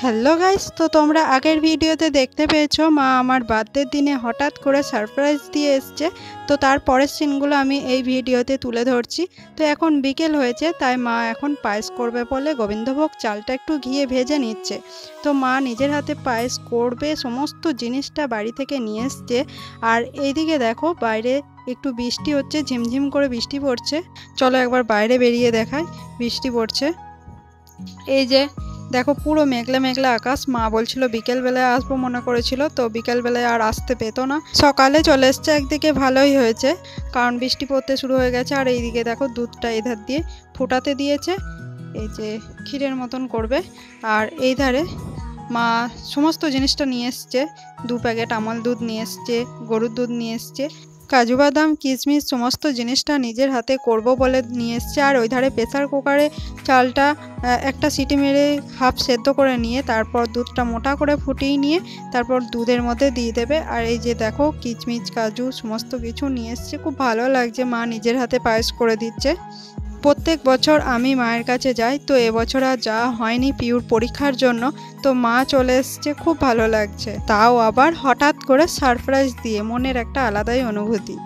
Hello guys, তো তোমরা আগের ভিডিওতে দেখতে পেয়েছো মা আমার বার্থডের দিনে হঠাৎ করে সারপ্রাইজ দিয়ে এসছে। তো তার পরের সিনগুলো আমি এই ভিডিওতে তুলে ধরছি। তো এখন বিকেল হয়েছে, তাই মা এখন পায়েস করবে বলে গোবিন্দভোগ চালটা একটু ঘিয়ে ভেজে নিচ্ছে। তো মা নিজের হাতে পায়েস করবে, সমস্ত জিনিসটা বাড়ি থেকে নিয়ে এসছে। আর এইদিকে দেখো বাইরে একটু বৃষ্টি হচ্ছে, ঝিমঝিম করে বৃষ্টি পড়ছে। চলো একবার বাইরে বেরিয়ে দেখাই, বৃষ্টি পড়ছে। এই যে দেখো পুরো মেঘলা মেঘলা আকাশ। মা বলছিল বিকেলবেলায় আসবো মনে করেছিল, তো বিকেলবেলায় আর আসতে পেতো না, সকালে চলে এসছে। একদিকে ভালোই হয়েছে, কারণ বৃষ্টি পড়তে শুরু হয়ে গেছে। আর এইদিকে দেখো দুধটা এধার দিয়ে ফোটাতে দিয়েছে, এই যে ক্ষীরের মতন করবে। আর এই ধারে মা সমস্ত জিনিসটা নিয়ে এসছে, 2 প্যাকেট আমল দুধ নিয়ে এসছে, গরুর দুধ নিয়ে এসছে, কাজু বাদাম কিশমিশ সমস্ত জিনিসটা নিজের হাতে করব বলে নিয়ে এসছে। আর ওই ধারে প্রেসার কুকারে চালটা একটা সিটি মেরে হাফ সেদ্ধ করে নিয়ে তারপর দুধটা মোটা করে ফুটিয়ে নিয়ে তারপর দুধের মধ্যে দিয়ে দেবে। আর এই যে দেখো কিশমিশ কাজু সমস্ত কিছু নিয়ে এসছে, খুব ভালো লাগছে, মা নিজের হাতে পায়েস করে দিচ্ছে। প্রত্যেক বছর আমি মায়ের কাছে যাই, তো এবছর আর যাওয়া হয়নি পিউর পরীক্ষার জন্য। তো মা চলে এসছে, খুব ভালো লাগছে, তাও আবার হঠাৎ করে সারপ্রাইজ দিয়ে, মনের একটা আলাদাই অনুভূতি।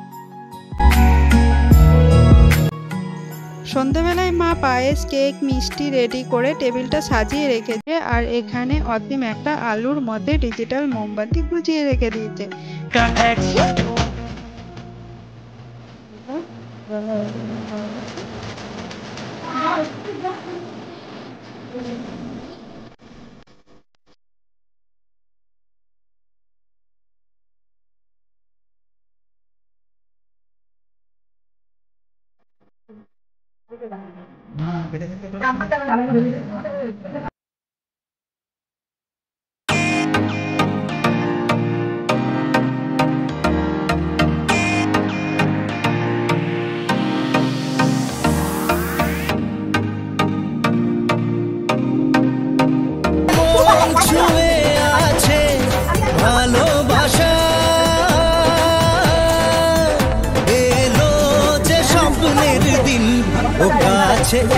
সন্ধ্যাবেলায় মা পায়েস কেক মিষ্টি রেডি করে টেবিলটা সাজিয়ে রেখেছে। আর এখানে অসীম একটা আলুর মধ্যে ডিজিটাল মোমবাতি গুজিয়ে রেখে দিয়েছে।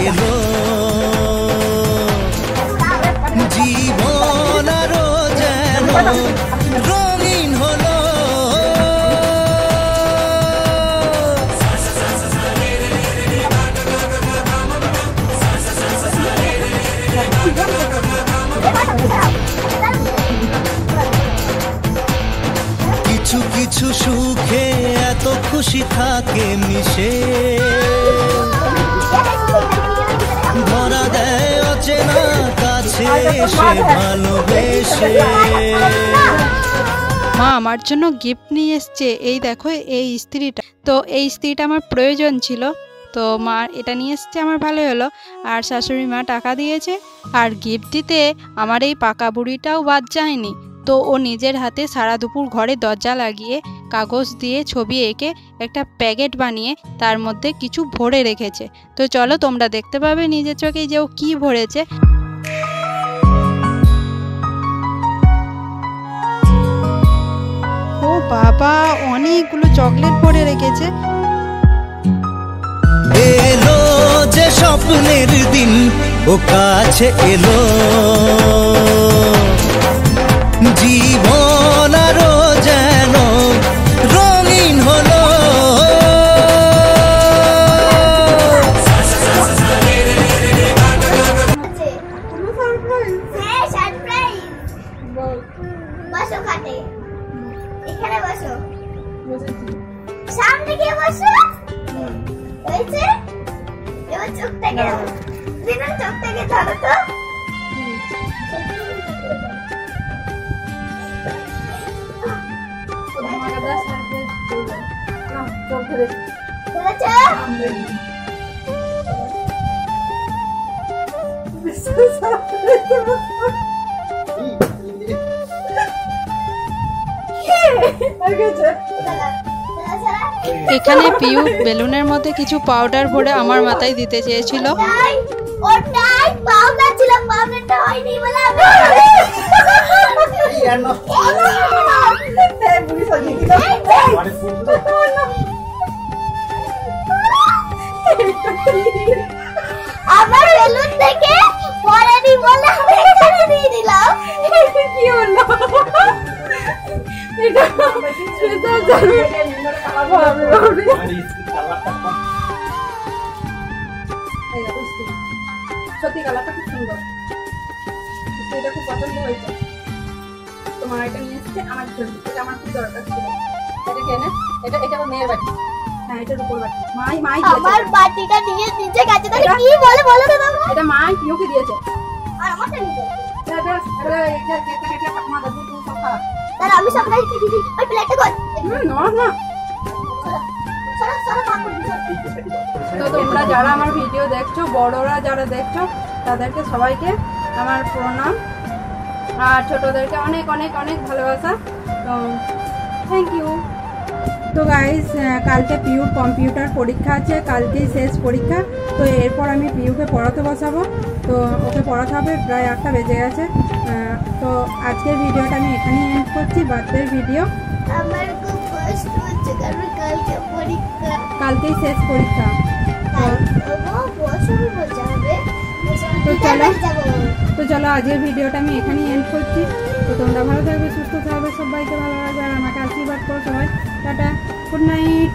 এলো জীবন আরো যেন রঙিন হলো। কিছু কিছু সুখে এত খুশি থাকে মিশে, ধরা দেয় অচেনা কাছে এসে ভালোবেসে। মা আমার জন্য গিফট নিয়ে এসছে, এই দেখো এই ইস্ত্রিটা। তো এই ইস্ত্রিটা আমার প্রয়োজন ছিল, তো মা এটা নিয়ে এসছে, আমার ভালো হলো। আর শাশুড়ি মা টাকা দিয়েছে। আর গিফট দিতে আমার এই পাকা বুড়িটাও বাদ যায়নি। তো ও নিজের হাতে সারা দুপুর ঘরে দরজা লাগিয়ে কাগজ দিয়ে ছবি এঁকে একটা প্যাকেট বানিয়ে তার মধ্যে কিছু ভরে রেখেছে। তো চলো তোমরা দেখতে পাবে নিজের চোখে যে ও কী ভরেছে। ও বাবা, অনেকগুলো চকলেট ভরে রেখেছে। এলো যে স্বপ্নের দিন, ও কাছে এলো জীবন আরো যেন রঙিন হলো। বসো খাটে, এখানে বসো, সামনে গিয়ে বসো। হয়েছে, এবার চোখ থেকে দিনের চোখ থেকে ধরো তো। এখানে পিউ বেলুনের মধ্যে কিছু পাউডার ভরে আমার মাথায় দিতে চেয়েছিল। ওটাই পাউডার ছিল, পাউডারটা হয়নি বলে আমার বেলুন থেকে পরে নি বলে আমি এখানে দিয়ে দিলাম। এটা খুব পছন্দ হয়েছে। তোমার এটা নিয়ে এসেছে আমার জন্য, এটা আমার খুব দরকার ছিল। এটা কেনে, এটা আমার মেয়ের বাটি। হ্যাঁ, এটার উপর বাটি মাই আমার বাটিটা নিয়ে নিচে গেছে, তাহলে কি বলে বলো তো বাবা? এটা মাই পিওকে দিয়েছে। আর আমারটা নিয়ে গেছে। এটা আমি সবটাই দিদি ওই প্লেটটা কই? না সারা সারা ভাগ করে দিও। তো তোমরা যারা আমার ভিডিও দেখছো, বড়রা যারা দেখছো, তাদেরকে সবাইকে আমার প্রণাম, আর ছোটদেরকে অনেক অনেক অনেক ভালোবাসা। তো থ্যাংক ইউ। তো গাইস, কালকে পিউর কম্পিউটার পরীক্ষা আছে, কালকেই শেষ পরীক্ষা। তো এরপর আমি পিউকে পড়াতে বসাবো। তো ওকে পড়াতে হবে, প্রায় 8টা বেজে গেছে। তো আজকের ভিডিওটা আমি এখানেই এন্ড করছি, বার্থডের ভিডিও। আমার খুব কষ্ট হচ্ছে কারণ কালকে পরীক্ষা। কালকেই শেষ পরীক্ষা। তো চলো আজকের ভিডিওটা আমি এখানেই এন্ড করছি। তো তোমরা ভালো থাকবে, সুস্থ থাকবে, সবাইকে ভালো লাগবে, আর আমাকে আশীর্বাদ করো সবাই। Tata, good night.